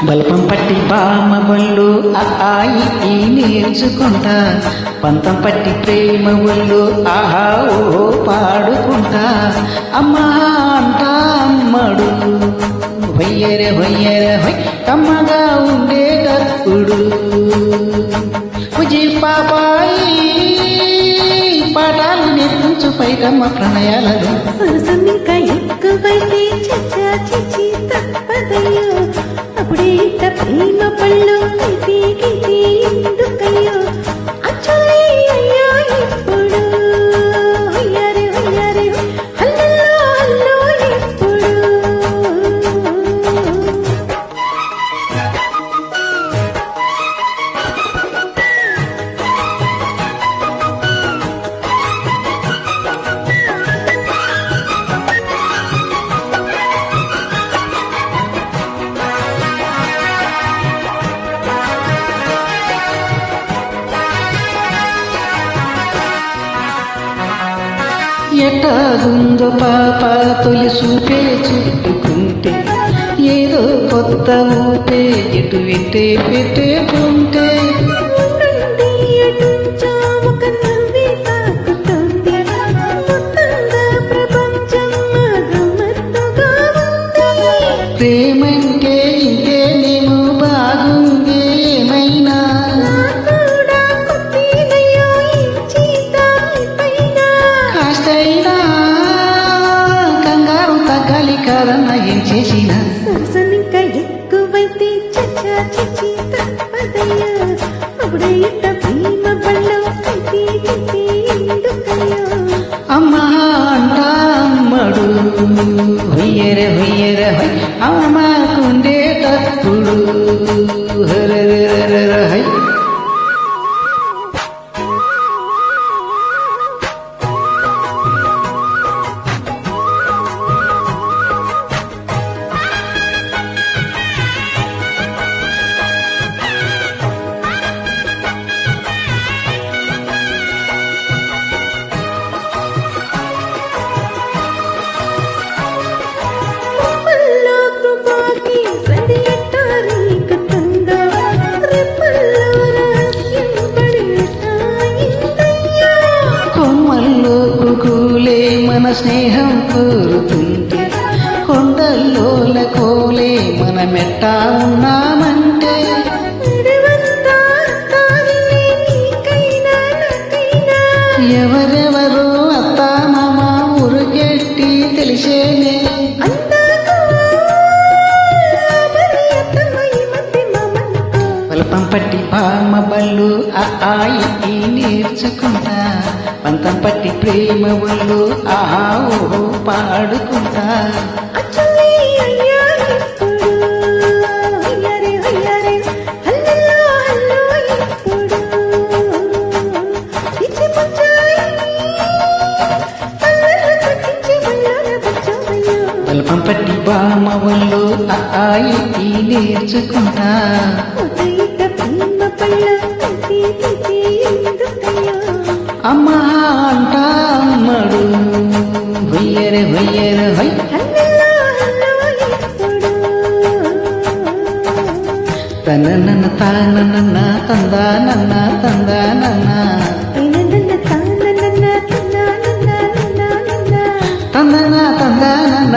బల్పం పట్టి బామ బళ్ళు ఆయి ఈ నేర్చుకుంటా, పంతం పట్టి ప్రేమ ఒళ్ళు ఆహా ఓ పాడుకుంటా. అమ్మా అంటా అమ్మడు వయ్యరే వయ్యరే వయ్ కమ్మగా ఉండేటప్పుడు ఉజి పాపాయి పాఠాలు నేర్పించు పైకమ్మ ప్రణయాలను. ఇంకా ఎక్కువైతే చచ్చా చిచి తప్పదయ్యో, అప్పుడే ఇంత ప్రేమ పళ్ళు అయితే గిది ఎందుకయ్యో. అచ్చలే అయ్యో ఇప్పుడు హయ్యారే హయ్యారే హల్లో హల్లో ఇప్పుడు. ఎట్టాగుందో పాప తొలి చూపే చుట్టుకుంటే, ఏదో కొత్త ఊపే ఎటు విట్టే పెట్టేకుంటే. నుండి అటు చావక నవ్వే తాకుతోంది, మొత్తంగా ప్రపంచం గమ్మత్తుగా ఉంది. ప్రేమంటే ఇంకేనేమో బాగుంది ఏమైనా, కూడా కొత్తేనయ్యో ఇచ్చి దానిపైన. కాస్తైనా కంగారు తగ్గాలి కదన్న ఏం చేసిన. సరసనింకా ఎక్కువైతే చచ్చా చిచి తప్పదయ్యా, అప్పుడే ఇంత ప్రేమ బళ్ళం అయితే గిది ఎందుకయ్యో. అమ్మా అంటా అమ్మడు హొయ్యరే హొయ్యరే హొయ్ అమ్మకుండేటప్పుడు హరరరరర హై. పల్లో తుపాకీ సంధి ఎట్టారీకుతుందా, రెప్పల్లో రహస్యం పడేటాయిందయ్యా. కొమ్మల్లో కుకూలే మన స్నేహం కోరుతుంటే, కొండల్లోల కోలే మన మెట్టా ఉన్నామంటే. విడవంతా తానే నీకైనా నాకైనా, ఎవరెవరో అత్తా మామ ఊరుకెట్టి తెలిసేనే. అందాకో మరి అత్తమ్మ ఈ మధ్య మామనుకో. బల్పం పట్టి బామ బళ్ళు ఆయి ఈ నేర్చుకుంటా, పంతం పట్టి ప్రేమ ఒళ్ళు ఆహా ఓ పాడుకుంటా. అచ్చలే అయ్యో ఇప్పుడు హయ్యారే హయ్యారే హల్లో హల్లో ఇప్పుడు. పిచ్చి పుచ్చాయి పల్లెలు పట్టించి మళ్ళాన బుచ్చమయ్యో. బల్పం పట్టి బామ ఒళ్ళు ఆయి ఈ నేర్చుకుంటా. ఉదయిత ప్రేమ పళ్ళం అయితే గిది ఎందుకయ్యో. అమ్మా అంటా అమ్మడు హొయ్యరే హొయ్యరే హొయ్ హల్లో హల్లో ఇప్పుడు. తననన్న తానన్న తందానన్న తందానన్న తిననన్న తాననన్న తన్నానన్న నన్నానన్న. తందన తందానన్న